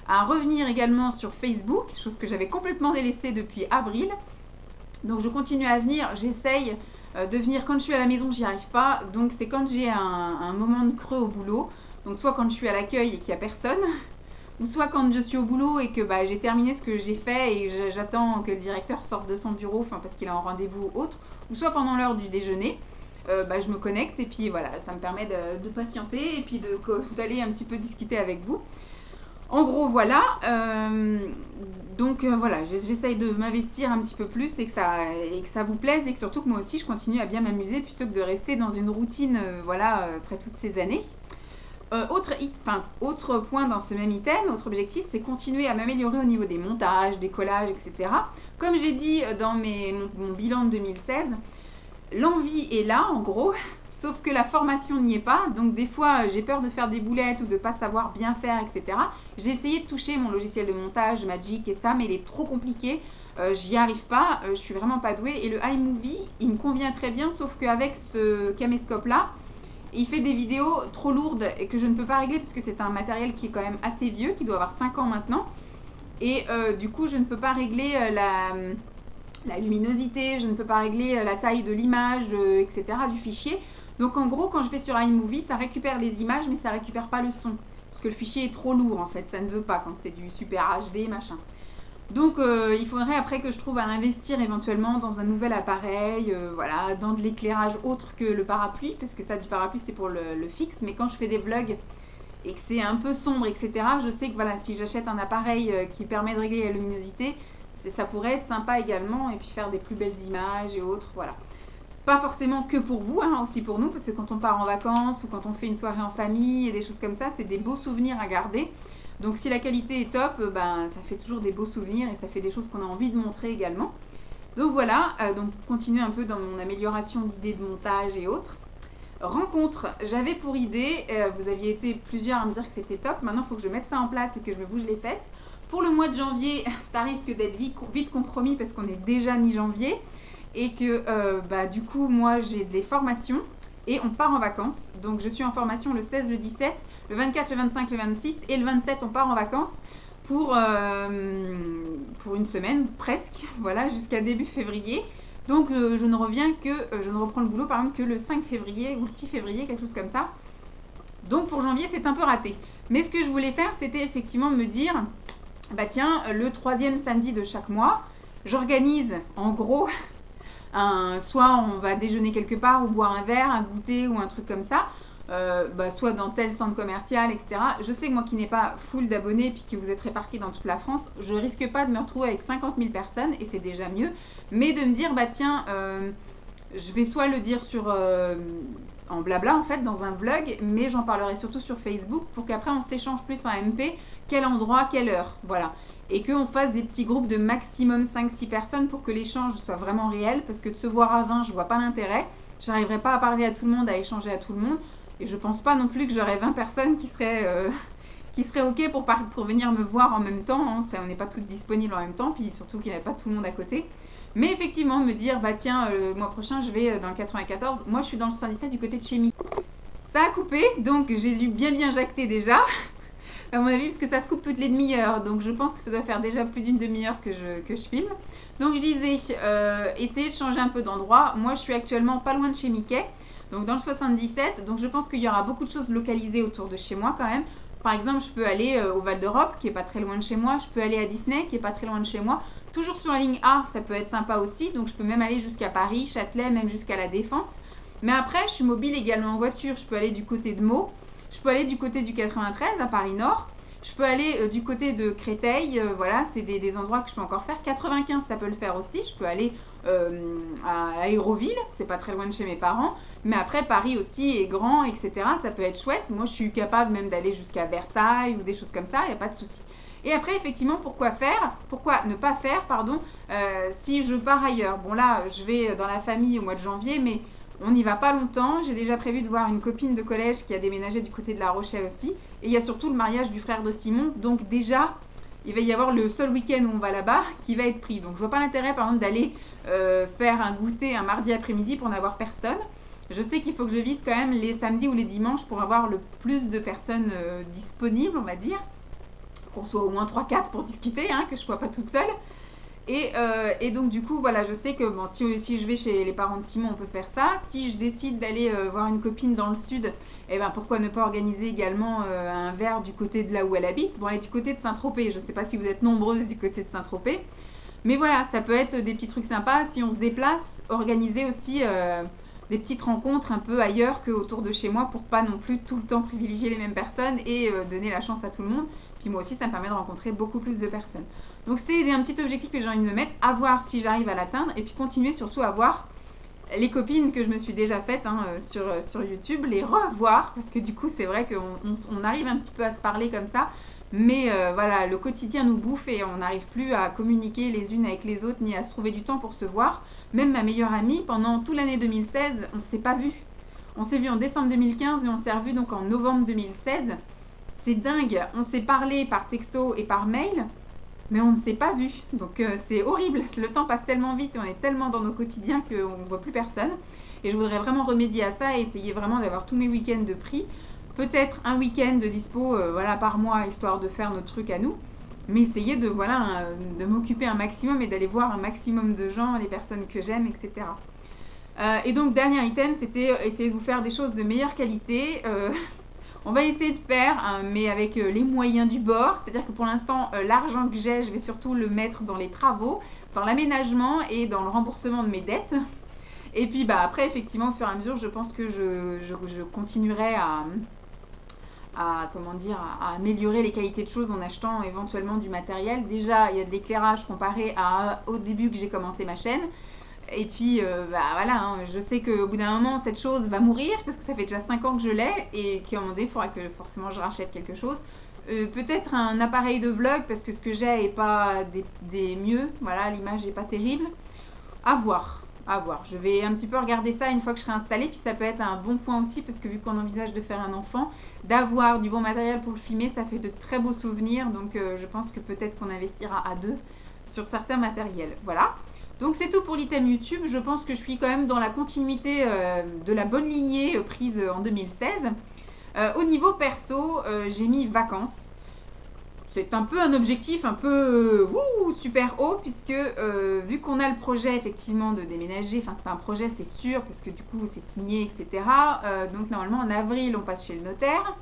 à revenir également sur Facebook, chose que j'avais complètement délaissée depuis avril. Donc je continue à venir, j'essaye de venir quand je suis à la maison, j'y arrive pas. Donc c'est quand j'ai un moment de creux au boulot. Donc soit quand je suis à l'accueil et qu'il n'y a personne, ou soit quand je suis au boulot et que bah, j'ai terminé ce que j'ai fait et j'attends que le directeur sorte de son bureau, parce qu'il a un rendez-vous ou autre, ou soit pendant l'heure du déjeuner, bah, je me connecte et puis voilà, ça me permet de patienter et puis d'aller un petit peu discuter avec vous. En gros, voilà. Donc voilà, j'essaye de m'investir un petit peu plus et que ça vous plaise et que surtout que moi aussi je continue à bien m'amuser plutôt que de rester dans une routine voilà, après toutes ces années. Autre point dans ce même item, autre objectif, c'est continuer à m'améliorer au niveau des montages, des collages, etc. Comme j'ai dit dans mon bilan de 2016, l'envie est là en gros. Sauf que la formation n'y est pas, donc des fois j'ai peur de faire des boulettes ou de ne pas savoir bien faire, etc. J'ai essayé de toucher mon logiciel de montage, Magic et ça, mais il est trop compliqué, j'y arrive pas, je suis vraiment pas douée. Et le iMovie, il me convient très bien, sauf qu'avec ce caméscope là, il fait des vidéos trop lourdes et que je ne peux pas régler parce que c'est un matériel qui est quand même assez vieux, qui doit avoir 5 ans maintenant. Et du coup je ne peux pas régler la luminosité, je ne peux pas régler la taille de l'image, etc. du fichier. Donc en gros, quand je vais sur iMovie, ça récupère les images, mais ça récupère pas le son. Parce que le fichier est trop lourd en fait, ça ne veut pas quand c'est du super HD, machin. Donc il faudrait après que je trouve à investir éventuellement dans un nouvel appareil, voilà, dans de l'éclairage autre que le parapluie, parce que ça du parapluie c'est pour le fixe, mais quand je fais des vlogs et que c'est un peu sombre, etc., je sais que voilà, si j'achète un appareil qui permet de régler la luminosité, ça pourrait être sympa également, et puis faire des plus belles images et autres, voilà. Pas forcément que pour vous, hein, aussi pour nous, parce que quand on part en vacances ou quand on fait une soirée en famille et des choses comme ça, c'est des beaux souvenirs à garder. Donc si la qualité est top, ben, ça fait toujours des beaux souvenirs et ça fait des choses qu'on a envie de montrer également. Donc voilà, donc continuer un peu dans mon amélioration d'idées de montage et autres. Rencontre, j'avais pour idée, vous aviez été plusieurs à me dire que c'était top, maintenant il faut que je mette ça en place et que je me bouge les fesses. Pour le mois de janvier, ça risque d'être vite compromis parce qu'on est déjà mi-janvier. Et que bah, du coup moi j'ai des formations et on part en vacances. Donc je suis en formation le 16, le 17, le 24, le 25, le 26 et le 27 on part en vacances pour une semaine presque, voilà, jusqu'à début février. Donc je ne reprends le boulot par exemple que le 5 février ou le 6 février, quelque chose comme ça. Donc pour janvier c'est un peu raté. Mais ce que je voulais faire c'était effectivement me dire, bah tiens, le 3e samedi de chaque mois, j'organise en gros... soit on va déjeuner quelque part ou boire un verre, un goûter ou un truc comme ça, bah, soit dans tel centre commercial, etc. Je sais que moi qui n'ai pas full d'abonnés puis que vous êtes répartis dans toute la France, je risque pas de me retrouver avec 50 000 personnes et c'est déjà mieux, mais de me dire bah tiens, je vais soit le dire en blabla en fait dans un vlog, mais j'en parlerai surtout sur Facebook pour qu'après on s'échange plus en MP, quel endroit, quelle heure, voilà. Et qu'on fasse des petits groupes de maximum 5-6 personnes pour que l'échange soit vraiment réel, parce que de se voir à 20, je vois pas l'intérêt. j'arriverai pas à parler à tout le monde, à échanger à tout le monde. Et je pense pas non plus que j'aurais 20 personnes qui seraient ok pour venir me voir en même temps. Hein. On n'est pas toutes disponibles en même temps, puis surtout qu'il n'y avait pas tout le monde à côté. Mais effectivement, me dire, bah tiens, le mois prochain, je vais dans le 94. Moi, je suis dans le 77 du côté de chez Mi. Ça a coupé, donc j'ai dû bien jacter déjà. À mon avis, parce que ça se coupe toutes les demi-heures. Donc je pense que ça doit faire déjà plus d'une demi-heure que je filme. Donc je disais, essayez de changer un peu d'endroit. Moi, je suis actuellement pas loin de chez Mickey, donc dans le 77. Donc je pense qu'il y aura beaucoup de choses localisées autour de chez moi quand même. Par exemple, je peux aller au Val d'Europe, qui est pas très loin de chez moi. Je peux aller à Disney, qui est pas très loin de chez moi. Toujours sur la ligne A, ça peut être sympa aussi. Donc je peux même aller jusqu'à Paris, Châtelet, même jusqu'à La Défense. Mais après, je suis mobile également en voiture. Je peux aller du côté de Meaux. Je peux aller du côté du 93 à Paris Nord. Je peux aller du côté de Créteil. Voilà, c'est des endroits que je peux encore faire. 95, ça peut le faire aussi. Je peux aller à Aéroville. C'est pas très loin de chez mes parents. Mais après, Paris aussi est grand, etc. Ça peut être chouette. Moi, je suis capable même d'aller jusqu'à Versailles ou des choses comme ça. Il n'y a pas de souci. Et après, effectivement, pourquoi ne pas faire, pardon, si je pars ailleurs. Bon, là, je vais dans la famille au mois de janvier, mais on n'y va pas longtemps. J'ai déjà prévu de voir une copine de collège qui a déménagé du côté de La Rochelle aussi. Et il y a surtout le mariage du frère de Simon. Donc déjà, il va y avoir le seul week-end où on va là-bas qui va être pris. Donc je vois pas l'intérêt, par exemple, d'aller faire un goûter un mardi après-midi pour n'avoir personne. Je sais qu'il faut que je vise quand même les samedis ou les dimanches pour avoir le plus de personnes disponibles, on va dire. Qu'on soit au moins 3-4 pour discuter, hein, que je ne sois pas toute seule. Et donc du coup, voilà, je sais que bon, si je vais chez les parents de Simon, on peut faire ça. Si je décide d'aller voir une copine dans le sud, eh ben, pourquoi ne pas organiser également un verre du côté de là où elle habite. Bon, elle est du côté de Saint-Tropez. Je ne sais pas si vous êtes nombreuses du côté de Saint-Tropez. Mais voilà, ça peut être des petits trucs sympas. Si on se déplace, organiser aussi des petites rencontres un peu ailleurs qu'autour de chez moi pour pas non plus tout le temps privilégier les mêmes personnes et donner la chance à tout le monde. Puis moi aussi, ça me permet de rencontrer beaucoup plus de personnes. Donc c'est un petit objectif que j'ai envie de me mettre, à voir si j'arrive à l'atteindre et puis continuer surtout à voir les copines que je me suis déjà faites hein, sur YouTube, les revoir parce que du coup c'est vrai qu'on arrive un petit peu à se parler comme ça, mais voilà, le quotidien nous bouffe et on n'arrive plus à communiquer les unes avec les autres ni à se trouver du temps pour se voir. Même ma meilleure amie, pendant toute l'année 2016, on ne s'est pas vu. On s'est vu en décembre 2015 et on s'est revu donc en novembre 2016. C'est dingue, on s'est parlé par texto et par mail, mais on ne s'est pas vu. Donc c'est horrible, le temps passe tellement vite et on est tellement dans nos quotidiens qu'on ne voit plus personne. Et je voudrais vraiment remédier à ça et essayer vraiment d'avoir tous mes week-ends de pris. Peut-être un week-end de dispo voilà, par mois, histoire de faire notre truc à nous. Mais essayer de, voilà, de m'occuper un maximum et d'aller voir un maximum de gens, les personnes que j'aime, etc. Et donc, dernier item, c'était essayer de vous faire des choses de meilleure qualité. On va essayer de faire, mais avec les moyens du bord. C'est-à-dire que pour l'instant, l'argent que j'ai, je vais surtout le mettre dans les travaux, dans l'aménagement et dans le remboursement de mes dettes. Et puis bah, après, effectivement, au fur et à mesure, je pense que je continuerai comment dire, à améliorer les qualités de choses en achetant éventuellement du matériel. Déjà, il y a de l'éclairage comparé au début que j'ai commencé ma chaîne. Et puis, bah, voilà, hein, je sais qu'au bout d'un moment, cette chose va mourir parce que ça fait déjà 5 ans que je l'ai et qu'à un moment donné, il faudra que forcément je rachète quelque chose. Peut-être un appareil de vlog parce que ce que j'ai n'est pas des mieux. Voilà, l'image n'est pas terrible. À voir, à voir. Je vais un petit peu regarder ça une fois que je serai installée. Puis ça peut être un bon point aussi parce que vu qu'on envisage de faire un enfant, d'avoir du bon matériel pour le filmer, ça fait de très beaux souvenirs. Donc je pense que peut-être qu'on investira à deux sur certains matériels. Voilà. Donc c'est tout pour l'item YouTube. Je pense que je suis quand même dans la continuité de la bonne lignée prise en 2016. Au niveau perso, j'ai mis vacances. C'est un peu un objectif un peu super haut puisque vu qu'on a le projet effectivement de déménager, enfin c'est pas un projet c'est sûr parce que du coup c'est signé etc. Donc normalement en avril on passe chez le notaire.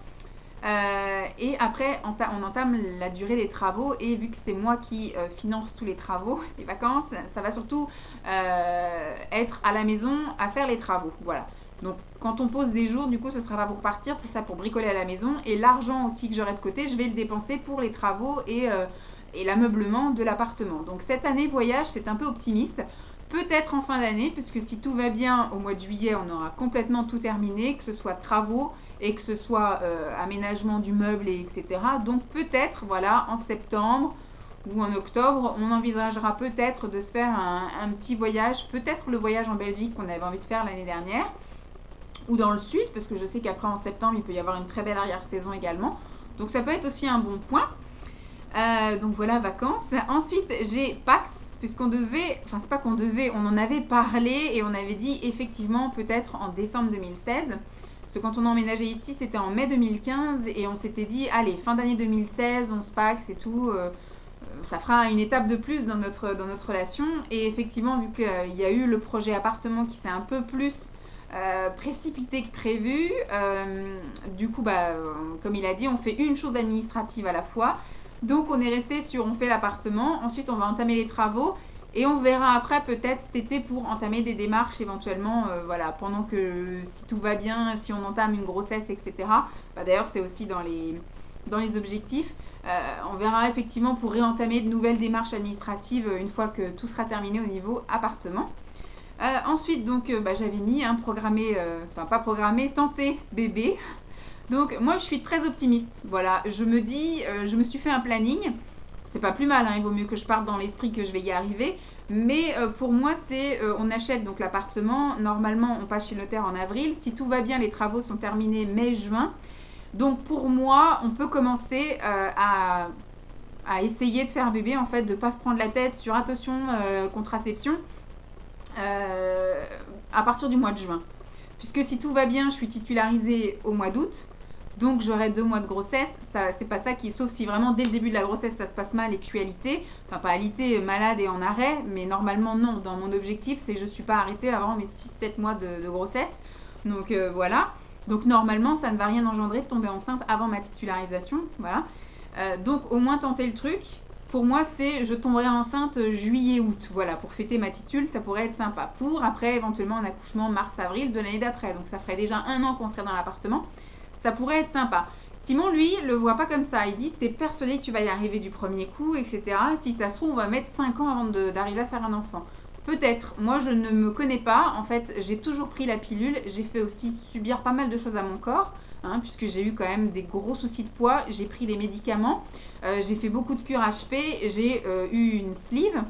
Et après on entame la durée des travaux et vu que c'est moi qui finance tous les travaux, les vacances, ça va surtout être à la maison à faire les travaux, voilà. Donc quand on pose des jours, du coup ce sera pas pour partir, ce sera pour bricoler à la maison et l'argent aussi que j'aurai de côté, je vais le dépenser pour les travaux et l'ameublement de l'appartement. Donc cette année voyage, c'est un peu optimiste. Peut-être en fin d'année, puisque si tout va bien, au mois de juillet, on aura complètement tout terminé, que ce soit travaux et que ce soit aménagement du meuble, et etc. Donc peut-être, voilà, en septembre ou en octobre, on envisagera peut-être de se faire un petit voyage, peut-être le voyage en Belgique qu'on avait envie de faire l'année dernière, ou dans le sud, parce que je sais qu'après en septembre, il peut y avoir une très belle arrière-saison également. Donc ça peut être aussi un bon point. Donc voilà, vacances. Ensuite, j'ai Pax, puisqu'on devait, enfin c'est pas qu'on devait, on en avait parlé et on avait dit effectivement peut-être en décembre 2016. Parce que quand on a emménagé ici, c'était en mai 2015 et on s'était dit, allez, fin d'année 2016, on se Pax et tout. Ça fera une étape de plus dans notre relation. Et effectivement, vu qu'il y a eu le projet appartement qui s'est un peu plus précipité que prévu, du coup, comme il a dit, on fait une chose administrative à la fois. Donc on est resté sur, on fait l'appartement, ensuite on va entamer les travaux et on verra après peut-être cet été pour entamer des démarches éventuellement, voilà, pendant que si tout va bien, si on entame une grossesse, etc. D'ailleurs c'est aussi dans les objectifs. On verra effectivement pour réentamer de nouvelles démarches administratives une fois que tout sera terminé au niveau appartement. Ensuite donc j'avais mis programmé, enfin pas programmé, tenter bébé. Donc moi je suis très optimiste, voilà, je me dis, je me suis fait un planning, c'est pas plus mal, hein, il vaut mieux que je parte dans l'esprit que je vais y arriver, mais pour moi c'est, on achète donc l'appartement, normalement on passe chez le notaire en avril, si tout va bien les travaux sont terminés mai-juin, donc pour moi on peut commencer à essayer de faire bébé en fait, de pas se prendre la tête sur attention, contraception, à partir du mois de juin. Puisque si tout va bien, je suis titularisée au mois d'août. Donc j'aurai 2 mois de grossesse, c'est pas ça qui, sauf si vraiment dès le début de la grossesse ça se passe mal et que je suis alitée, enfin pas alitée, malade et en arrêt, mais normalement non, dans mon objectif c'est que je suis pas arrêtée avant mes 6-7 mois de grossesse, donc voilà, donc normalement ça ne va rien engendrer de tomber enceinte avant ma titularisation, voilà, donc au moins tenter le truc, pour moi c'est je tomberai enceinte juillet-août, voilà, pour fêter ma titule, ça pourrait être sympa, pour après éventuellement un accouchement mars-avril de l'année d'après, donc ça ferait déjà 1 an qu'on serait dans l'appartement. Ça pourrait être sympa. Simon, lui, le voit pas comme ça. Il dit, t'es persuadé que tu vas y arriver du premier coup, etc. Si ça se trouve, on va mettre 5 ans avant d'arriver à faire un enfant. Peut-être. Moi, je ne me connais pas. En fait, j'ai toujours pris la pilule. J'ai fait aussi subir pas mal de choses à mon corps, hein, puisque j'ai eu quand même des gros soucis de poids. J'ai pris les médicaments. J'ai fait beaucoup de cure HP. J'ai eu une sleeve.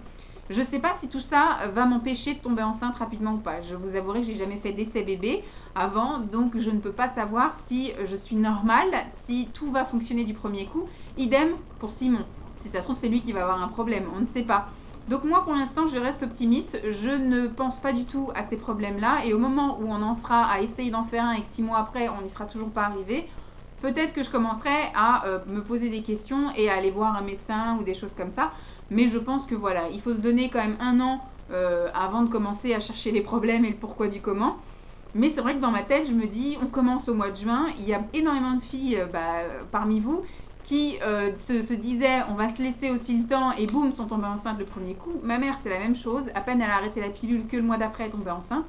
Je ne sais pas si tout ça va m'empêcher de tomber enceinte rapidement ou pas. Je vous avouerai que j'ai jamais fait d'essai bébé avant, donc je ne peux pas savoir si je suis normale, si tout va fonctionner du premier coup. Idem pour Simon. Si ça se trouve, c'est lui qui va avoir un problème, on ne sait pas. Donc moi, pour l'instant, je reste optimiste. Je ne pense pas du tout à ces problèmes-là. Et au moment où on en sera à essayer d'en faire un et que 6 mois après, on n'y sera toujours pas arrivé, peut-être que je commencerai à me poser des questions et à aller voir un médecin ou des choses comme ça. Mais je pense que voilà, il faut se donner quand même 1 an avant de commencer à chercher les problèmes et le pourquoi du comment. Mais c'est vrai que dans ma tête, je me dis, on commence au mois de juin. Il y a énormément de filles parmi vous qui se disaient, on va se laisser aussi le temps et boum, sont tombées enceintes le premier coup. Ma mère, c'est la même chose. À peine elle a arrêté la pilule que le mois d'après, elle est tombée enceinte.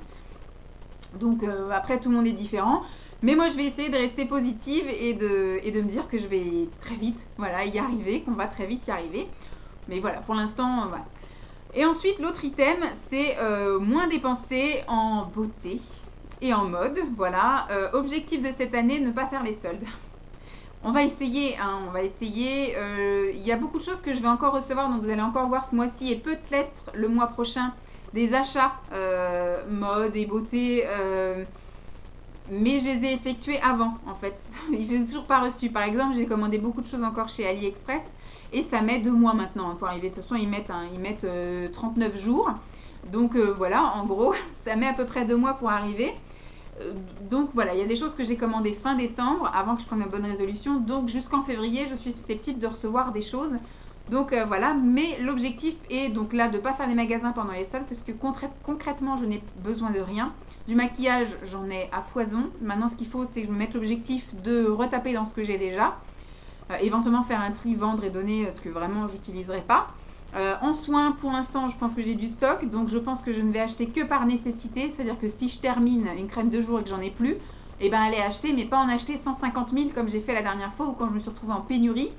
Donc après, tout le monde est différent. Mais moi, je vais essayer de rester positive et de me dire que je vais très vite y arriver, qu'on va très vite y arriver. Mais voilà, pour l'instant, voilà. Et ensuite, l'autre item, c'est moins dépenser en beauté et en mode. Voilà, objectif de cette année, ne pas faire les soldes. On va essayer, hein, on va essayer. Il y a beaucoup de choses que je vais encore recevoir, donc vous allez encore voir ce mois-ci et peut-être le mois prochain des achats mode et beauté. Mais je les ai effectués avant, en fait. Je les ai toujours pas reçus. Par exemple, j'ai commandé beaucoup de choses encore chez AliExpress. Et ça met 2 mois maintenant pour arriver. De toute façon, ils mettent 39 jours. Donc voilà, en gros, ça met à peu près 2 mois pour arriver. Donc voilà, il y a des choses que j'ai commandées fin décembre, avant que je prenne ma bonne résolution. Donc jusqu'en février, je suis susceptible de recevoir des choses. Donc voilà, mais l'objectif est donc là de ne pas faire des magasins pendant les soldes, parce que concrètement, je n'ai besoin de rien. Du maquillage, j'en ai à foison. Maintenant, ce qu'il faut, c'est que je me mette l'objectif de retaper dans ce que j'ai déjà. Éventuellement faire un tri, vendre et donner ce que vraiment j'utiliserai pas. En soins, pour l'instant, je pense que j'ai du stock, donc je pense que je ne vais acheter que par nécessité, c'est-à-dire que si je termine une crème de jour et que j'en ai plus, et ben elle est achetée, mais pas en acheter 150 000 comme j'ai fait la dernière fois, ou quand je me suis retrouvée en pénurie,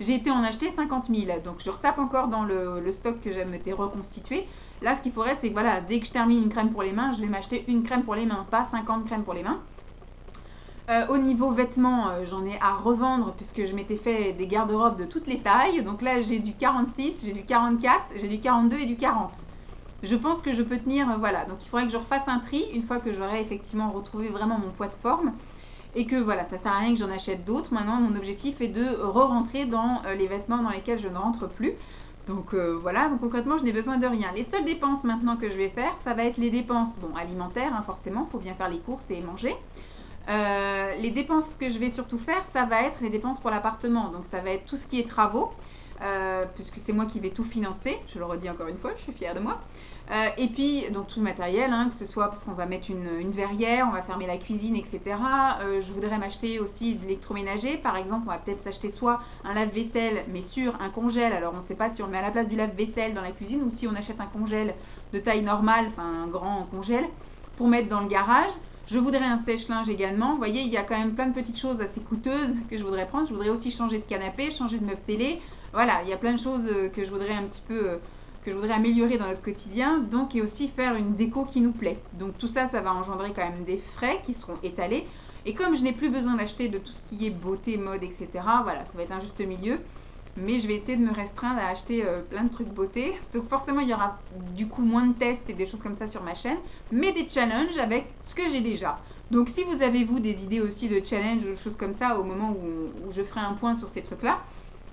j'ai été en acheter 50 000. Donc je retape encore dans le stock que j'ai m'était reconstitué. Là, ce qu'il faudrait, c'est que voilà, dès que je termine une crème pour les mains, je vais m'acheter une crème pour les mains, pas 50 crèmes pour les mains. Au niveau vêtements, j'en ai à revendre puisque je m'étais fait des garde-robes de toutes les tailles. Donc là, j'ai du 46, j'ai du 44, j'ai du 42 et du 40. Je pense que je peux tenir, voilà. Donc il faudrait que je refasse un tri une fois que j'aurai effectivement retrouvé vraiment mon poids de forme. Et que voilà, ça sert à rien que j'en achète d'autres. Maintenant, mon objectif est de re-rentrer dans les vêtements dans lesquels je ne rentre plus. Donc voilà, donc concrètement, je n'ai besoin de rien. Les seules dépenses maintenant que je vais faire, ça va être les dépenses alimentaires, hein, forcément, il faut bien faire les courses et manger. Les dépenses que je vais surtout faire, ça va être les dépenses pour l'appartement. Donc ça va être tout ce qui est travaux, puisque c'est moi qui vais tout financer. Je le redis encore une fois, je suis fière de moi. Et puis, donc tout le matériel, hein, que ce soit parce qu'on va mettre une verrière, on va fermer la cuisine, etc. Je voudrais m'acheter aussi de l'électroménager. Par exemple, on va peut-être s'acheter soit un lave-vaisselle, mais sur un congèle. Alors, on ne sait pas si on le met à la place du lave-vaisselle dans la cuisine ou si on achète un congèle de taille normale, enfin un grand congèle, pour mettre dans le garage. Je voudrais un sèche-linge également. Vous voyez, il y a quand même plein de petites choses assez coûteuses que je voudrais prendre. Je voudrais aussi changer de canapé, changer de meuble télé. Voilà, il y a plein de choses que je voudrais un petit peu... que je voudrais améliorer dans notre quotidien, donc et aussi faire une déco qui nous plaît. Donc tout ça, ça va engendrer quand même des frais qui seront étalés. Et comme je n'ai plus besoin d'acheter de tout ce qui est beauté, mode, etc., voilà, ça va être un juste milieu. Mais je vais essayer de me restreindre à acheter plein de trucs beauté. Donc forcément, il y aura du coup moins de tests et des choses comme ça sur ma chaîne, mais des challenges avec ce que j'ai déjà. Donc si vous avez, vous, des idées aussi de challenges ou de choses comme ça au moment où je ferai un point sur ces trucs-là,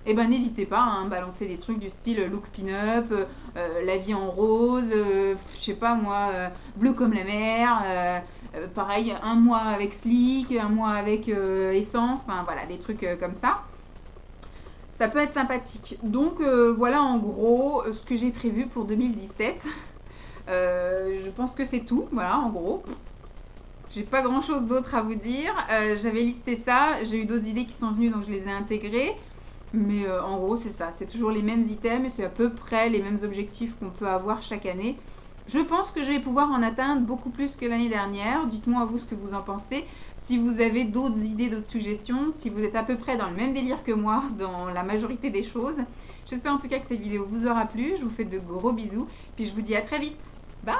eh ben n'hésitez pas à balancer des trucs du style look pin-up, la vie en rose, je sais pas moi, bleu comme la mer, pareil, un mois avec Sleek, un mois avec Essence, enfin voilà, des trucs comme ça. Ça peut être sympathique. Donc voilà en gros ce que j'ai prévu pour 2017. Je pense que c'est tout, voilà en gros. J'ai pas grand chose d'autre à vous dire. J'avais listé ça, j'ai eu d'autres idées qui sont venues donc je les ai intégrées. Mais en gros, c'est ça. C'est toujours les mêmes items et c'est à peu près les mêmes objectifs qu'on peut avoir chaque année. Je pense que je vais pouvoir en atteindre beaucoup plus que l'année dernière. Dites-moi vous ce que vous en pensez. Si vous avez d'autres idées, d'autres suggestions, si vous êtes à peu près dans le même délire que moi, dans la majorité des choses. J'espère en tout cas que cette vidéo vous aura plu. Je vous fais de gros bisous. Puis je vous dis à très vite. Bye!